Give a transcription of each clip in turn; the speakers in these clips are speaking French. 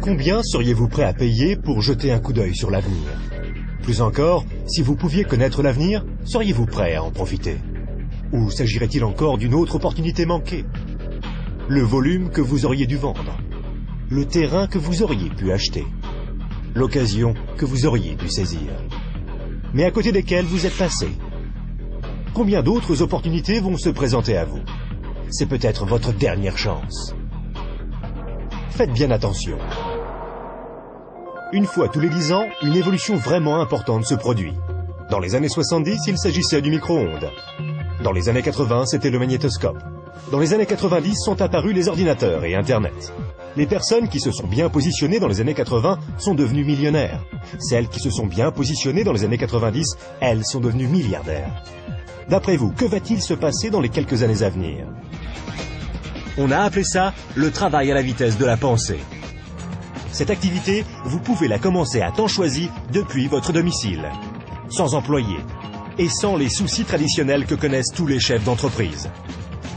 Combien seriez-vous prêt à payer pour jeter un coup d'œil sur l'avenir? Plus encore, si vous pouviez connaître l'avenir, seriez-vous prêt à en profiter? Ou s'agirait-il encore d'une autre opportunité manquée? Le volume que vous auriez dû vendre? Le terrain que vous auriez pu acheter? L'occasion que vous auriez dû saisir? Mais à côté desquelles vous êtes passé? Combien d'autres opportunités vont se présenter à vous? C'est peut-être votre dernière chance. Faites bien attention. Une fois tous les 10 ans, une évolution vraiment importante se produit. Dans les années 70, il s'agissait du micro-ondes. Dans les années 80, c'était le magnétoscope. Dans les années 90 sont apparus les ordinateurs et Internet. Les personnes qui se sont bien positionnées dans les années 80 sont devenues millionnaires. Celles qui se sont bien positionnées dans les années 90, elles sont devenues milliardaires. D'après vous, que va-t-il se passer dans les quelques années à venir? On a appelé ça le travail à la vitesse de la pensée. Cette activité, vous pouvez la commencer à temps choisi depuis votre domicile, sans employé et sans les soucis traditionnels que connaissent tous les chefs d'entreprise.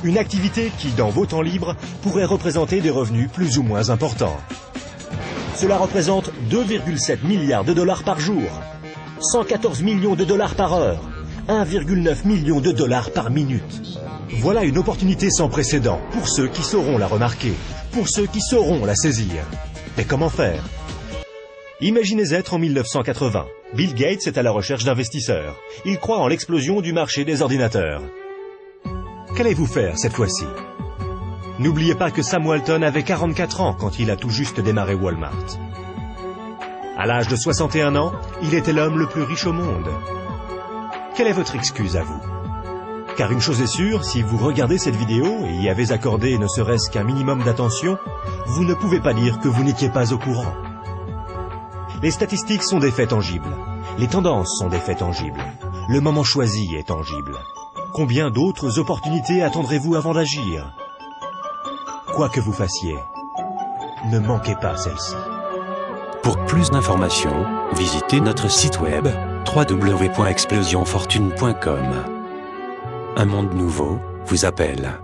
Une activité qui, dans vos temps libres, pourrait représenter des revenus plus ou moins importants. Cela représente 2,7 milliards de dollars par jour, 114 millions de dollars par heure, 1,9 million de dollars par minute. Voilà une opportunité sans précédent pour ceux qui sauront la remarquer, pour ceux qui sauront la saisir. Mais comment faire? Imaginez être en 1980. Bill Gates est à la recherche d'investisseurs. Il croit en l'explosion du marché des ordinateurs. Qu'allez-vous faire cette fois-ci? N'oubliez pas que Sam Walton avait 44 ans quand il a tout juste démarré Walmart. À l'âge de 61 ans, il était l'homme le plus riche au monde. Quelle est votre excuse à vous? Car une chose est sûre, si vous regardez cette vidéo et y avez accordé ne serait-ce qu'un minimum d'attention, vous ne pouvez pas dire que vous n'étiez pas au courant. Les statistiques sont des faits tangibles. Les tendances sont des faits tangibles. Le moment choisi est tangible. Combien d'autres opportunités attendrez-vous avant d'agir? Quoi que vous fassiez, ne manquez pas celle-ci. Pour plus d'informations, visitez notre site web www.explosionfortune.com. Un monde nouveau vous appelle.